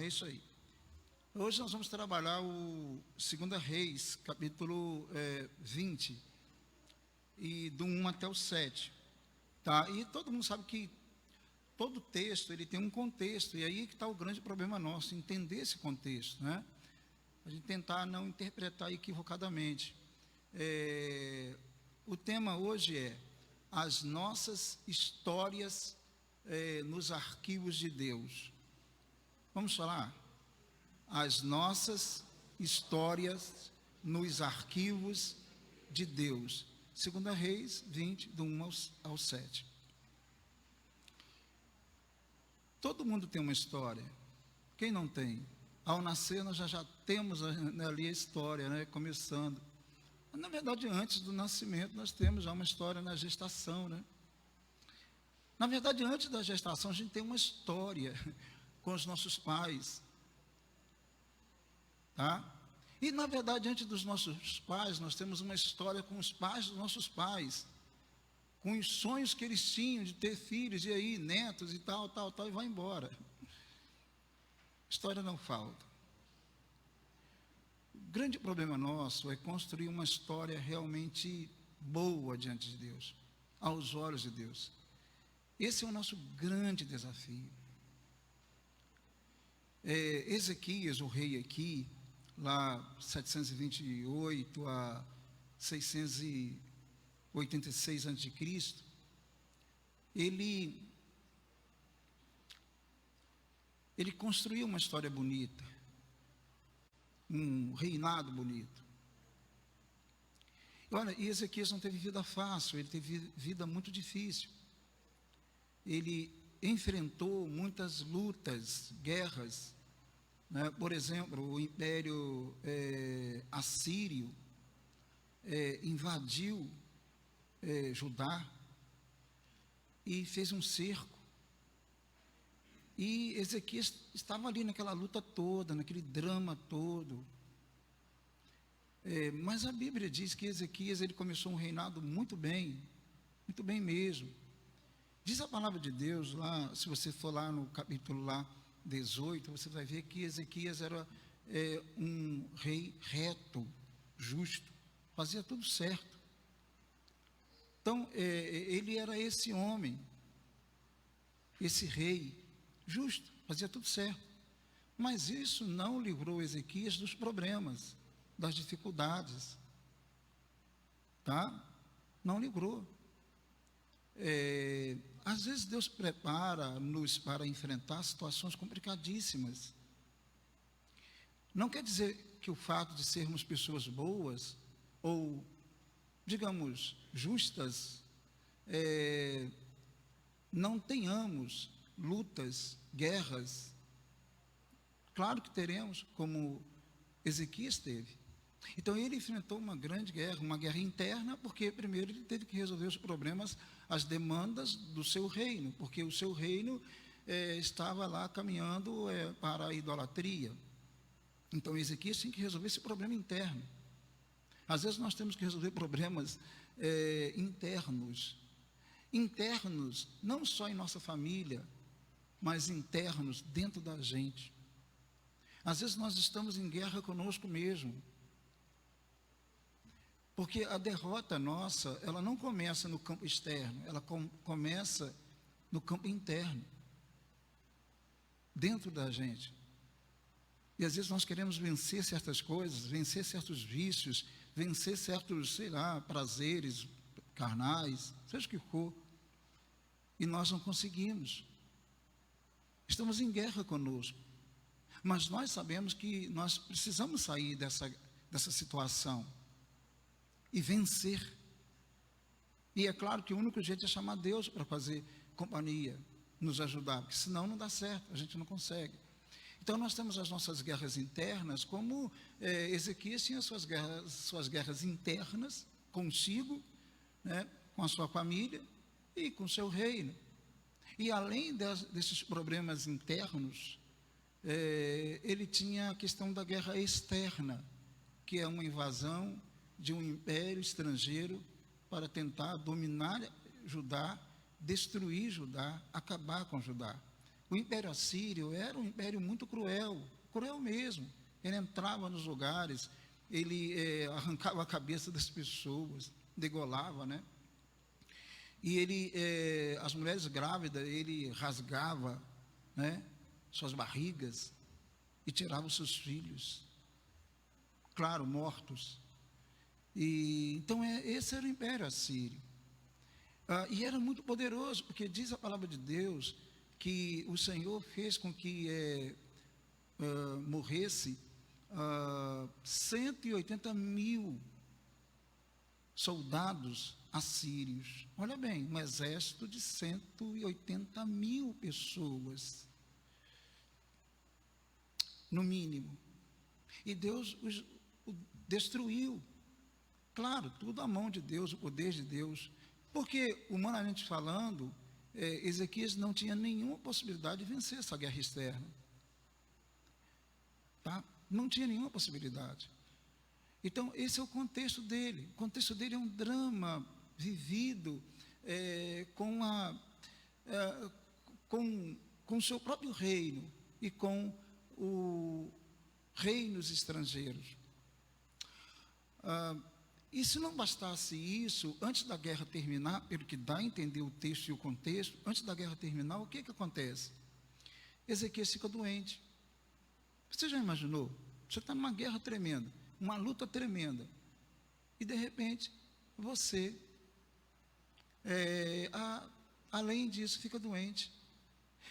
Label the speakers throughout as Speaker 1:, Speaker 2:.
Speaker 1: é isso aí. Hoje nós vamos trabalhar o 2 Reis, capítulo 20, e do 1 até o 7. Tá? E todo mundo sabe que todo texto ele tem um contexto, e aí que está o grande problema nosso, entender esse contexto, né? A gente tentar não interpretar equivocadamente. O tema hoje é as nossas histórias nos arquivos de Deus. Vamos falar? As nossas histórias nos arquivos de Deus. 2 Reis 20, do 1 ao 7. Todo mundo tem uma história. Quem não tem? Ao nascer, nós já temos ali a história, né, começando. Na verdade, antes do nascimento, nós temos já uma história na gestação, né? Na verdade, antes da gestação, a gente tem uma história com os nossos pais. Tá? E, na verdade, antes dos nossos pais, nós temos uma história com os pais dos nossos pais. Com os sonhos que eles tinham de ter filhos, e aí, netos e tal, e vai embora. História não falta. O grande problema nosso é construir uma história realmente boa diante de Deus, aos olhos de Deus. Esse é o nosso grande desafio. Ezequias, o rei aqui, lá 728 a 686 a.C., ele construiu uma história bonita, um reinado bonito. Olha, e Ezequias não teve vida fácil, ele teve vida muito difícil. Ele enfrentou muitas lutas, guerras, né? Por exemplo, o Império Assírio invadiu Judá e fez um cerco. E Ezequias estava ali naquela luta toda, naquele drama todo. Mas a Bíblia diz que Ezequias ele começou um reinado muito bem mesmo. Diz a palavra de Deus lá, se você for lá no capítulo lá 18, você vai ver que Ezequias era um rei reto, justo, fazia tudo certo. Então, ele era esse homem, esse rei justo, fazia tudo certo. Mas isso não livrou Ezequias dos problemas, das dificuldades. Tá? Não livrou. Às vezes Deus prepara-nos para enfrentar situações complicadíssimas. Não quer dizer que o fato de sermos pessoas boas, ou, digamos, justas, não tenhamos lutas, guerras. Claro que teremos, como Ezequias teve. Então ele enfrentou uma grande guerra, uma guerra interna, porque primeiro ele teve que resolver os problemas, as demandas do seu reino, porque o seu reino estava lá caminhando para a idolatria. Então Ezequias tinha que resolver esse problema interno. Às vezes nós temos que resolver problemas internos, não só em nossa família, mas internos dentro da gente. Às vezes nós estamos em guerra conosco mesmo. Porque a derrota nossa, ela não começa no campo externo, ela começa no campo interno, dentro da gente. E às vezes nós queremos vencer certas coisas, vencer certos vícios, vencer certos, sei lá, prazeres carnais, seja o que for, e nós não conseguimos. Estamos em guerra conosco. Mas nós sabemos que nós precisamos sair dessa situação e vencer. E é claro que o único jeito é chamar Deus para fazer companhia, nos ajudar, porque senão não dá certo, a gente não consegue. Então nós temos as nossas guerras internas, como Ezequias tinha suas guerras internas consigo, né, com a sua família e com o seu reino. E além desses problemas internos, ele tinha a questão da guerra externa, que é uma invasão de um império estrangeiro para tentar dominar Judá, destruir Judá, acabar com Judá. O Império Assírio era um império muito cruel, cruel mesmo. Ele entrava nos lugares, ele arrancava a cabeça das pessoas, degolava, né? E ele, as mulheres grávidas, ele rasgava, né, suas barrigas e tirava os seus filhos, claro, mortos. E então esse era o Império Assírio. E era muito poderoso, porque diz a palavra de Deus que o Senhor fez com que morresse 180 mil soldados assírios. Olha bem, um exército de 180 mil pessoas, no mínimo. E Deus os destruiu. Claro, tudo à mão de Deus, o poder de Deus. Porque, humanamente falando, Ezequias não tinha nenhuma possibilidade de vencer essa guerra externa. Tá? Não tinha nenhuma possibilidade. Então, esse é o contexto dele. O contexto dele é um drama vivido com o seu próprio reino e com os reinos estrangeiros. E se não bastasse isso, antes da guerra terminar, pelo que dá a entender o texto e o contexto, antes da guerra terminar, o que acontece? Ezequias fica doente. Você já imaginou? Você está numa guerra tremenda, uma luta tremenda, e de repente, você, além disso, fica doente.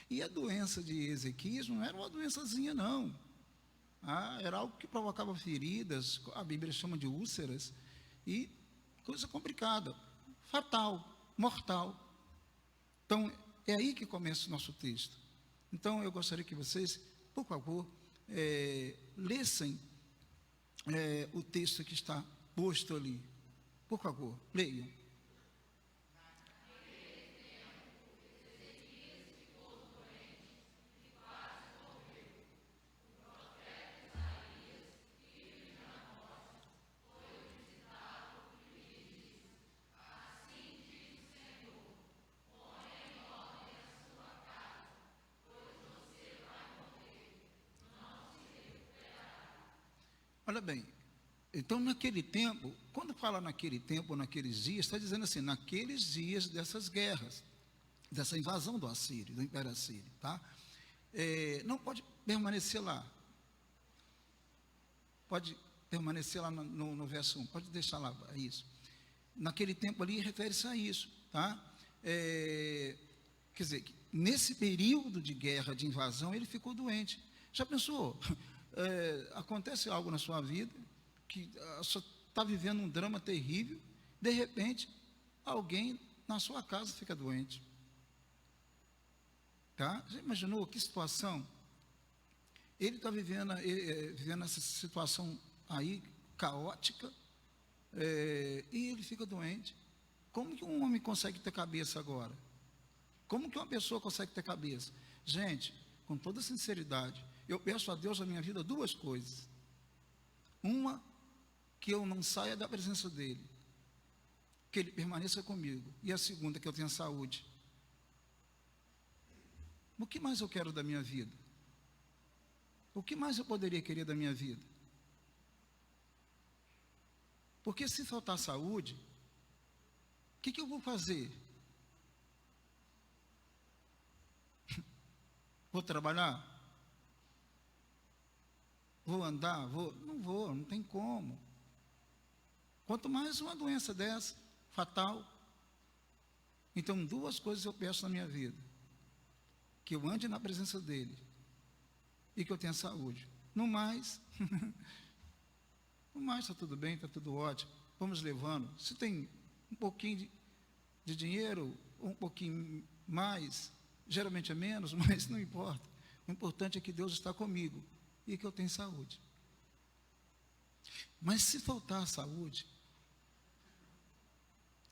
Speaker 1: E a doença de Ezequias não era uma doençazinha, não. Era algo que provocava feridas, a Bíblia chama de úlceras, e coisa complicada, fatal, mortal. Então, é aí que começa o nosso texto. Então, eu gostaria que vocês, por favor, lessem o texto que está posto ali. Por favor, leiam. Olha bem, então naquele tempo, quando fala naquele tempo, naqueles dias, está dizendo assim, naqueles dias dessas guerras, dessa invasão do Assírio, do Império Assírio, tá? Não pode permanecer lá. Pode permanecer lá no verso 1, pode deixar lá isso. Naquele tempo ali refere-se a isso, tá? Quer dizer, nesse período de guerra, de invasão, ele ficou doente. Já pensou? Acontece algo na sua vida, que você está vivendo um drama terrível, de repente, alguém na sua casa fica doente. Tá? Já imaginou que situação? Ele está vivendo essa situação aí, caótica, e ele fica doente. Como que um homem consegue ter cabeça agora? Como que uma pessoa consegue ter cabeça? Gente, com toda sinceridade, eu peço a Deus na minha vida duas coisas. Uma, que eu não saia da presença dEle, que Ele permaneça comigo. E a segunda, que eu tenha saúde. O que mais eu quero da minha vida? O que mais eu poderia querer da minha vida? Porque se faltar saúde, o que eu vou fazer? Vou trabalhar? Vou andar? Não vou, não tem como. Quanto mais uma doença dessa, fatal. Então, duas coisas eu peço na minha vida: que eu ande na presença dEle e que eu tenha saúde. No mais, no mais está tudo bem, está tudo ótimo. Vamos levando. Se tem um pouquinho de dinheiro, ou um pouquinho mais, geralmente é menos, mas não importa. O importante é que Deus está comigo e que eu tenha saúde. Mas se faltar saúde,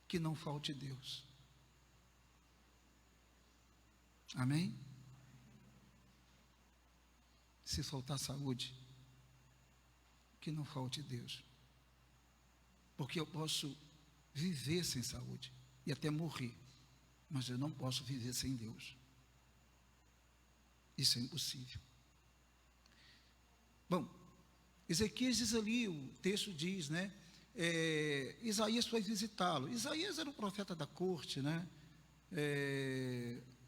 Speaker 1: que não falte Deus. Amém? Se faltar saúde, que não falte Deus. Porque eu posso viver sem saúde e até morrer, mas eu não posso viver sem Deus. Isso é impossível. Bom, Ezequias diz ali, o texto diz, né? Isaías foi visitá-lo. Isaías era o profeta da corte, né?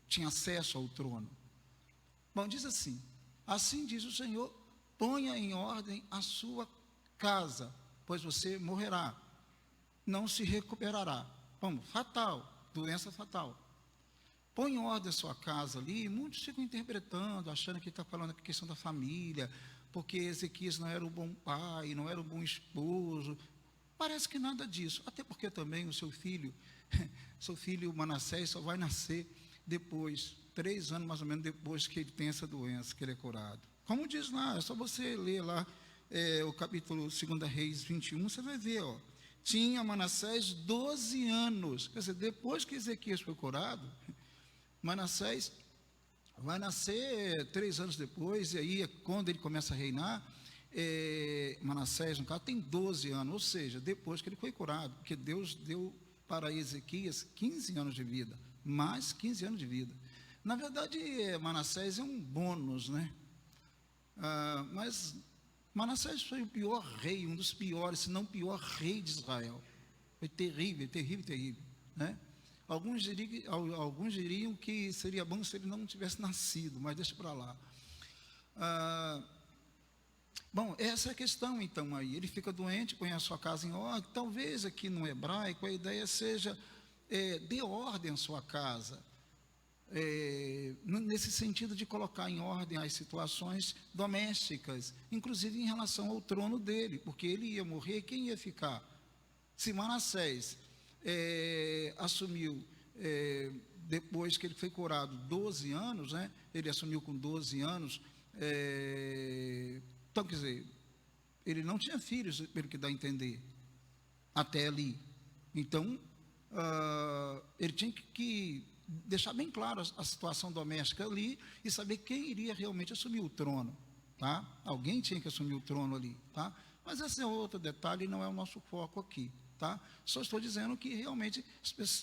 Speaker 1: Tinha acesso ao trono. Bom, diz assim: assim diz o Senhor, ponha em ordem a sua casa, pois você morrerá, não se recuperará. Bom, fatal, doença fatal. Põe em ordem a sua casa ali, e muitos ficam interpretando, achando que está falando a questão da família, porque Ezequias não era um bom pai, não era um bom esposo. Parece que nada disso, até porque também o seu filho Manassés só vai nascer depois, 3 anos mais ou menos depois que ele tem essa doença, que ele é curado. Como diz lá, é só você ler lá o capítulo 2 Reis 21, você vai ver, ó. Tinha Manassés 12 anos, quer dizer, depois que Ezequias foi curado, Manassés vai nascer 3 anos depois, e aí é quando ele começa a reinar. Manassés, no caso, tem 12 anos, ou seja, depois que ele foi curado, porque Deus deu para Ezequias 15 anos de vida, mais 15 anos de vida. Na verdade, Manassés é um bônus, né? Mas Manassés foi o pior rei, um dos piores, se não o pior rei de Israel. Foi terrível, terrível, terrível, né? Alguns diriam que seria bom se ele não tivesse nascido, mas deixa para lá. Bom, essa é a questão então aí. Ele fica doente, põe a sua casa em ordem. Talvez aqui no hebraico a ideia seja dê ordem à sua casa. Nesse sentido de colocar em ordem as situações domésticas, inclusive em relação ao trono dele, porque ele ia morrer, quem ia ficar? Se Manassés assumiu, depois que ele foi curado, 12 anos, né? Ele assumiu com 12 anos, então, quer dizer, ele não tinha filhos, pelo que dá a entender, até ali. Então, ele tinha que deixar bem claro a situação doméstica ali e saber quem iria realmente assumir o trono, tá? Alguém tinha que assumir o trono ali, tá? Mas esse é outro detalhe e não é o nosso foco aqui, tá? Só estou dizendo que realmente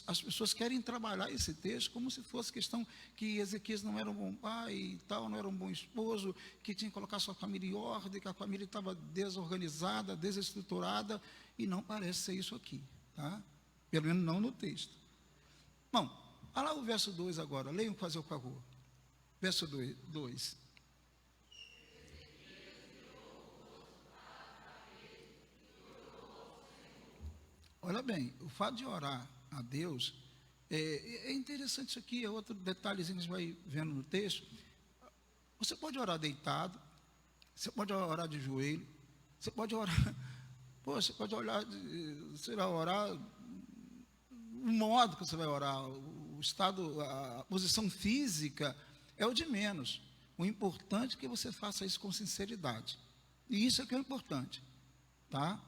Speaker 1: as pessoas querem trabalhar esse texto como se fosse questão que Ezequias não era um bom pai e tal, não era um bom esposo, que tinha que colocar sua família em ordem, que a família estava desorganizada, desestruturada, e não parece ser isso aqui, tá? Pelo menos não no texto. Bom, olha lá o verso 2 agora, leiam, fazer o favor. Verso 2. Olha bem, o fato de orar a Deus, é interessante isso aqui, é outro detalhezinho que a gente vai vendo no texto. Você pode orar deitado, você pode orar de joelho, você pode orar, você pode orar, sei lá, orar, o modo que você vai orar, o estado, a posição física, é o de menos. O importante é que você faça isso com sinceridade. E isso é que é o importante, tá?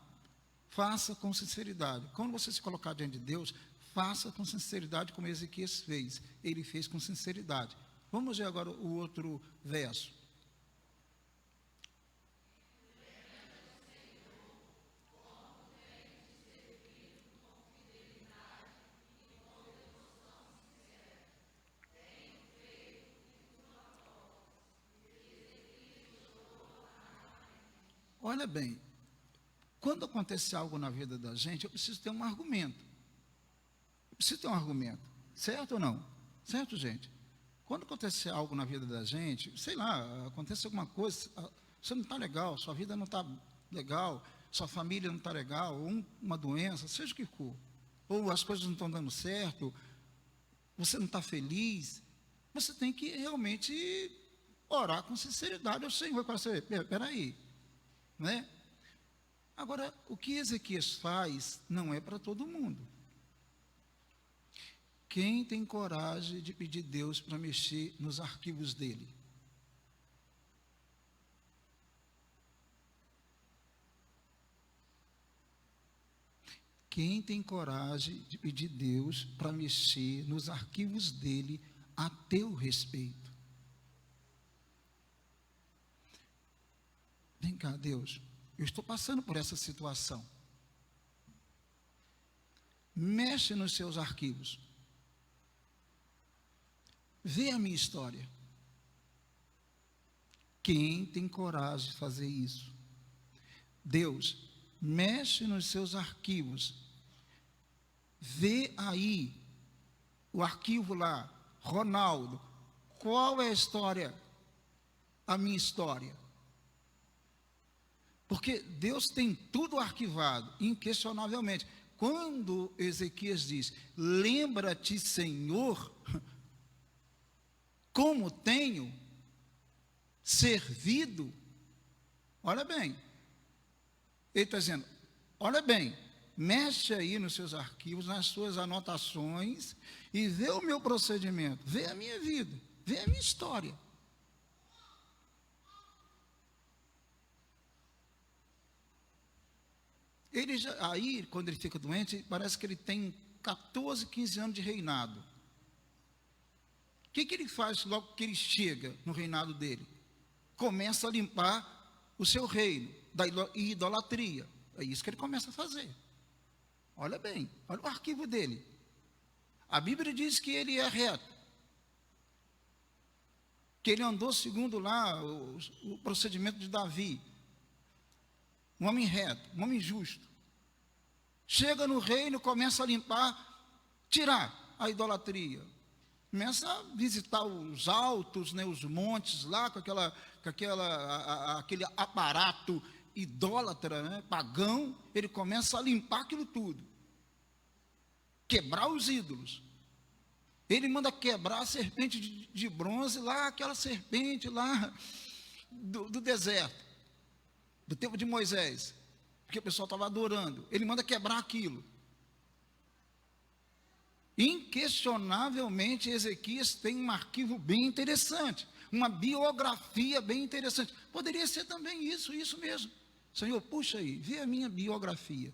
Speaker 1: Faça com sinceridade. Quando você se colocar diante de Deus, faça com sinceridade como Ezequias fez. Ele fez com sinceridade. Vamos ver agora o outro verso. Olha bem, quando acontece algo na vida da gente, eu preciso ter um argumento. Eu preciso ter um argumento. Certo ou não? Certo, gente? Quando acontece algo na vida da gente, sei lá, acontece alguma coisa, você não está legal, sua vida não está legal, sua família não está legal, ou uma doença, seja o que for, ou as coisas não estão dando certo, você não está feliz, você tem que realmente orar com sinceridade ao Senhor, para você, peraí, né? Agora, o que Ezequias faz não é para todo mundo. Quem tem coragem de pedir Deus para mexer nos arquivos dele? Quem tem coragem de pedir Deus para mexer nos arquivos dele a teu respeito? Vem cá, Deus, eu estou passando por essa situação. Mexe nos seus arquivos. Vê a minha história. Quem tem coragem de fazer isso? Deus, mexe nos seus arquivos. Vê aí o arquivo lá, Ronaldo. Qual é a história? A minha história. Porque Deus tem tudo arquivado, inquestionavelmente. Quando Ezequias diz, lembra-te, Senhor, como tenho servido, olha bem, ele está dizendo, olha bem, mexe aí nos seus arquivos, nas suas anotações, e vê o meu procedimento, vê a minha vida, vê a minha história. Ele já, aí, quando ele fica doente, parece que ele tem 14, 15 anos de reinado. O que ele faz logo que ele chega no reinado dele? Começa a limpar o seu reino da idolatria. É isso que ele começa a fazer. Olha bem, olha o arquivo dele. A Bíblia diz que ele é reto, que ele andou segundo lá o procedimento de Davi. Um homem reto, um homem justo. Chega no reino, começa a limpar, tirar a idolatria. Começa a visitar os altos, né, os montes lá, com aquele aparato idólatra, né, pagão. Ele começa a limpar aquilo tudo. Quebrar os ídolos. Ele manda quebrar a serpente de bronze lá, aquela serpente lá do deserto, do tempo de Moisés, porque o pessoal estava adorando. Ele manda quebrar aquilo. Inquestionavelmente, Ezequias tem um arquivo bem interessante, uma biografia bem interessante. Poderia ser também isso mesmo. Senhor, puxa aí, vê a minha biografia,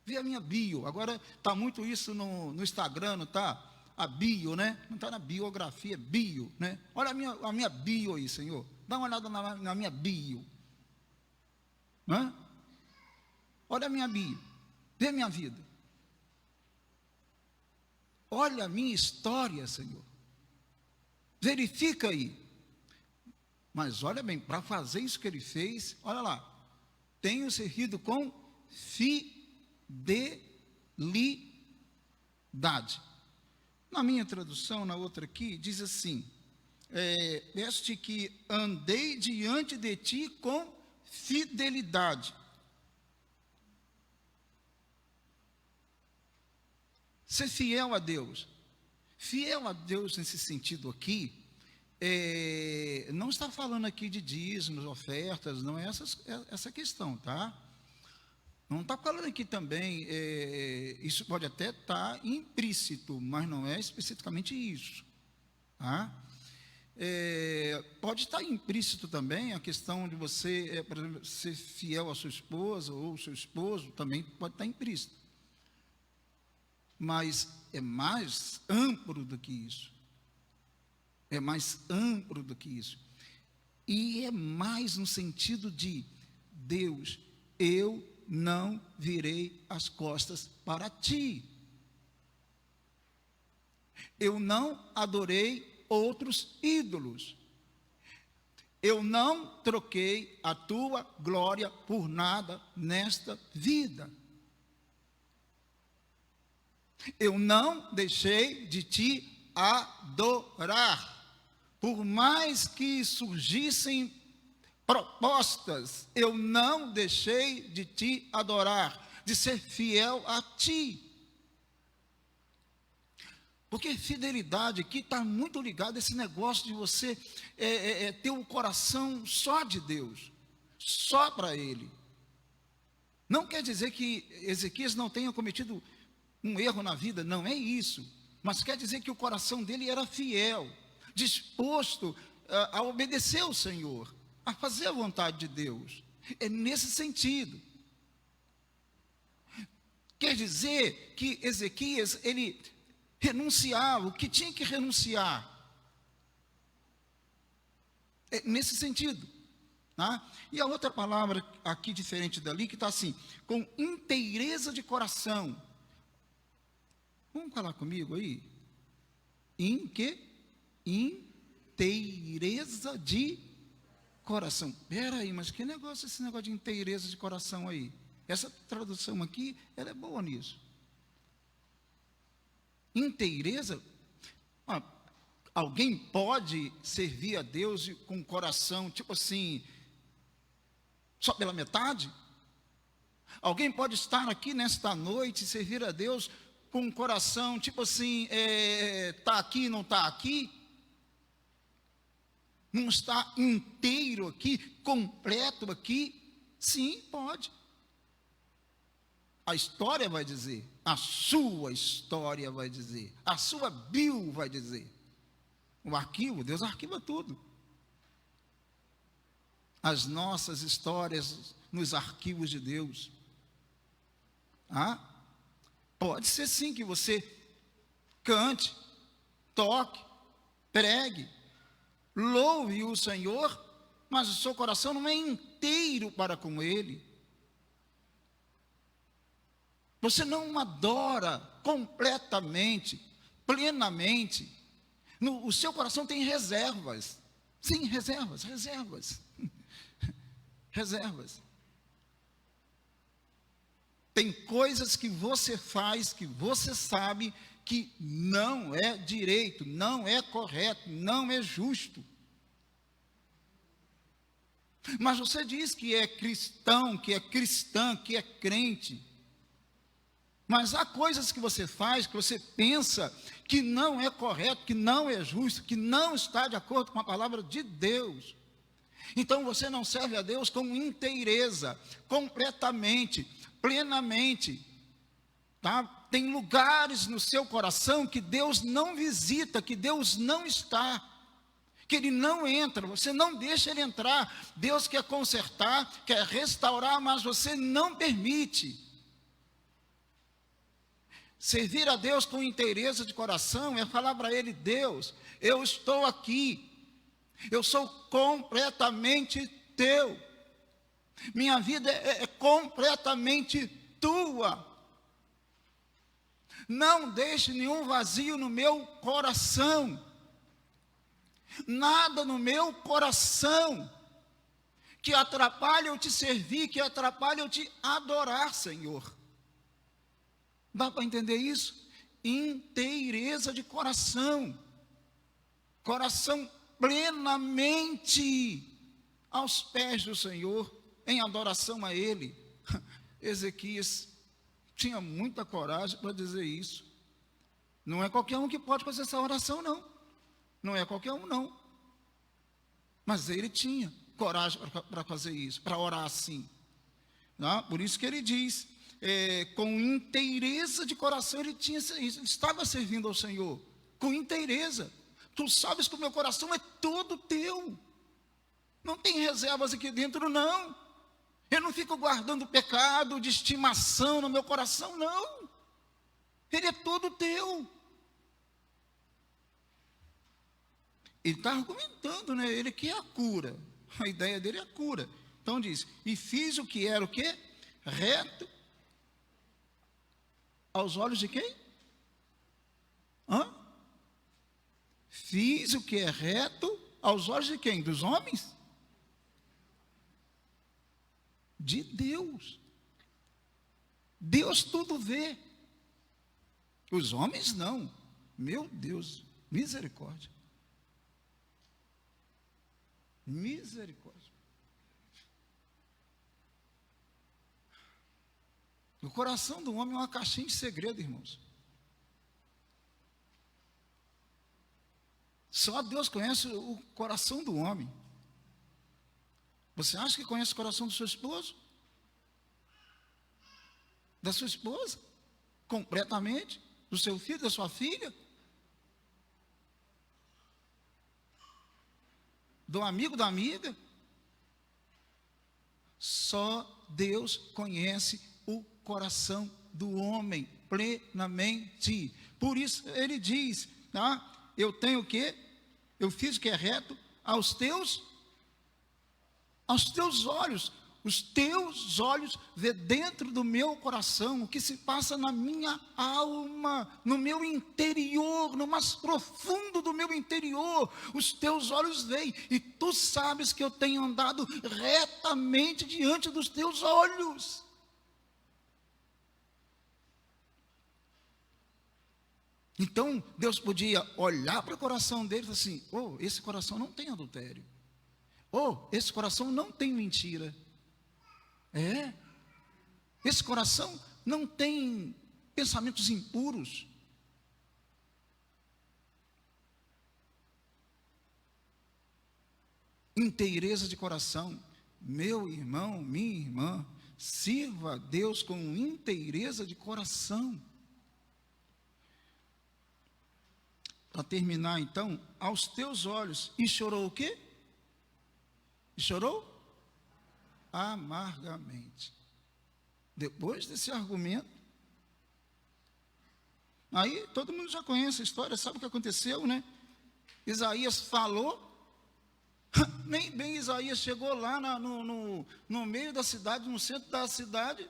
Speaker 1: vê a minha bio. Agora está muito isso no Instagram, não está? A bio, né? Não está na biografia, bio, né? Olha a minha bio aí, Senhor. Dá uma olhada na minha bio. Hã? Olha a minha bio, vê a minha vida. Olha a minha história, Senhor. Verifica aí. Mas olha bem, para fazer isso que ele fez, olha lá. Tenho servido com fidelidade. Na minha tradução, na outra aqui, diz assim: peço-te que andei diante de ti com fidelidade. Ser fiel a Deus. Fiel a Deus nesse sentido aqui, não está falando aqui de dízimos, ofertas, não é essa questão, tá? Não está falando aqui também, isso pode até estar implícito, mas não é especificamente isso, tá? Pode estar implícito também a questão de você, por exemplo, ser fiel à sua esposa ou ao seu esposo, também pode estar implícito. Mas é mais amplo do que isso. É mais amplo do que isso. E é mais no sentido de, Deus, eu não virei as costas para ti. Eu não adorei outros ídolos. Eu não troquei a tua glória por nada nesta vida. Eu não deixei de te adorar. Por mais que surgissem propostas, eu não deixei de te adorar, de ser fiel a ti. Porque fidelidade aqui está muito ligado a esse negócio de você ter o coração só de Deus, só para Ele. Não quer dizer que Ezequias não tenha cometido um erro na vida, não é isso, mas quer dizer que o coração dele era fiel, disposto a obedecer ao Senhor, a fazer a vontade de Deus. É nesse sentido. Quer dizer que Ezequias, ele renunciava o que tinha que renunciar. É nesse sentido. Tá? E a outra palavra aqui diferente dali, que está assim, com inteireza de coração. Vamos falar comigo aí? Inteireza de coração. Espera aí, mas que negócio esse negócio de inteireza de coração aí? Essa tradução aqui, ela é boa nisso. Inteireza, alguém pode servir a Deus com o coração, tipo assim, só pela metade? Alguém pode estar aqui nesta noite e servir a Deus com o coração, tipo assim, está aqui, não está aqui? Não está inteiro aqui, completo aqui? Sim, pode. A história vai dizer, a sua história vai dizer, a sua bio vai dizer. O arquivo, Deus arquiva tudo. As nossas histórias nos arquivos de Deus. Pode ser sim que você cante, toque, pregue, louve o Senhor, mas o seu coração não é inteiro para com Ele. Você não adora completamente, plenamente. O seu coração tem reservas. Sim, reservas. Reservas. Tem coisas que você faz, que você sabe que não é direito, não é correto, não é justo. Mas você diz que é cristão, que é cristã, que é crente. Mas há coisas que você faz, que você pensa que não é correto, que não é justo, que não está de acordo com a palavra de Deus. Então você não serve a Deus com inteireza, completamente, plenamente. Tá? Tem lugares no seu coração que Deus não visita, que Deus não está, que Ele não entra, você não deixa Ele entrar. Deus quer consertar, quer restaurar, mas você não permite. Servir a Deus com inteireza de coração é falar para Ele: Deus, eu estou aqui, eu sou completamente teu, minha vida é completamente tua, não deixe nenhum vazio no meu coração, nada no meu coração que atrapalhe eu te servir, que atrapalhe eu te adorar, Senhor. Dá para entender isso? Inteireza de coração, coração plenamente aos pés do Senhor, em adoração a Ele. Ezequias tinha muita coragem para dizer isso. Não é qualquer um que pode fazer essa oração, não. Não é qualquer um, não. Mas ele tinha coragem para fazer isso, para orar assim. Não? Por isso que ele diz, com inteireza de coração ele tinha isso, ele estava servindo ao Senhor, com inteireza. Tu sabes que o meu coração é todo teu, não tem reservas aqui dentro, não. Eu não fico guardando pecado de estimação no meu coração, não. Ele é todo teu. Ele está argumentando, né? Ele quer a cura, a ideia dele é a cura. Então diz, e fiz o que era o quê? Reto aos olhos de quem? Fiz o que é reto aos olhos de quem? Dos homens? De Deus. Deus tudo vê. Os homens não. Meu Deus, misericórdia. Misericórdia. O coração do homem é uma caixinha de segredo, irmãos. Só Deus conhece o coração do homem. Você acha que conhece o coração do seu esposo? Da sua esposa? Completamente? Do seu filho, da sua filha? Do amigo, da amiga? Só Deus conhece o coração do homem plenamente. Por isso ele diz, tá? Eu tenho o quê? Eu fiz o que é reto aos teus olhos. Os teus olhos vê dentro do meu coração o que se passa na minha alma, no meu interior, no mais profundo do meu interior. Os teus olhos veem e tu sabes que eu tenho andado retamente diante dos teus olhos. Então, Deus podia olhar para o coração dele e falar assim: oh, esse coração não tem adultério. Oh, esse coração não tem mentira. Esse coração não tem pensamentos impuros. Inteireza de coração. Meu irmão, minha irmã, sirva a Deus com inteireza de coração. Para terminar então, aos teus olhos, e chorou o quê? E chorou? Amargamente. Depois desse argumento, aí todo mundo já conhece a história, sabe o que aconteceu, né? Isaías falou, nem bem Isaías chegou lá no meio da cidade, no centro da cidade,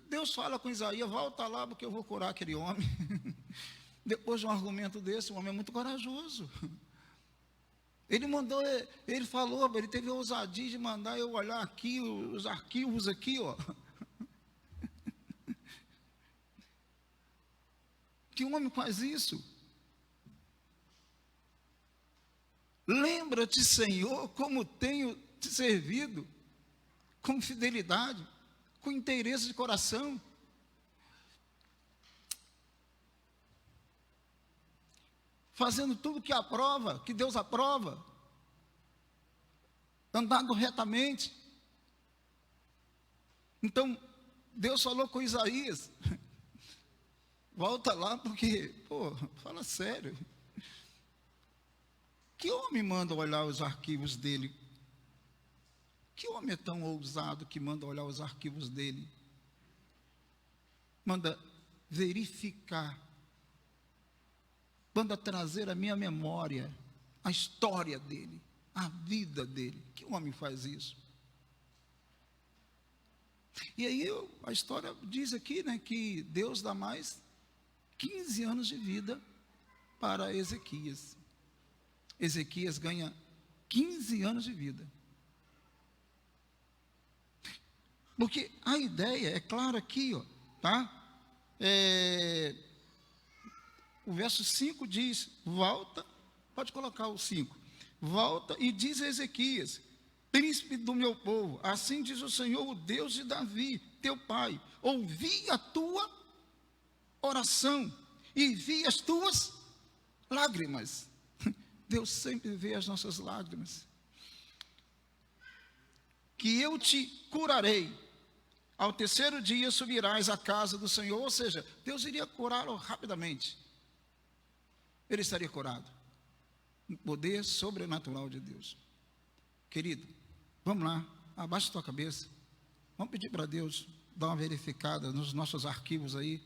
Speaker 1: Deus fala com Isaías: volta lá porque eu vou curar aquele homem. Depois de um argumento desse, o homem é muito corajoso. Ele falou, ele teve a ousadia de mandar eu olhar aqui, os arquivos aqui, ó. Que homem faz isso? Lembra-te, Senhor, como tenho te servido, com fidelidade, com inteireza de coração. Fazendo tudo que aprova, que Deus aprova, andando retamente. Então, Deus falou com Isaías: volta lá porque, fala sério. Que homem manda olhar os arquivos dele? Que homem é tão ousado que manda olhar os arquivos dele? Manda verificar, manda trazer à minha memória a história dele, a vida dele. Que homem faz isso? E aí a história diz aqui, né, que Deus dá mais 15 anos de vida para Ezequias. Ezequias ganha 15 anos de vida. Porque a ideia é clara aqui, ó, tá? O verso 5 diz: volta, pode colocar o 5. Volta e diz a Ezequias, príncipe do meu povo, assim diz o Senhor, o Deus de Davi, teu pai: ouvi a tua oração e vi as tuas lágrimas. Deus sempre vê as nossas lágrimas. Que eu te curarei. Ao terceiro dia subirás à casa do Senhor. Ou seja, Deus iria curá-lo rapidamente. Ele estaria curado. O poder sobrenatural de Deus. Querido, vamos lá, abaixa tua cabeça. Vamos pedir para Deus dar uma verificada nos nossos arquivos aí.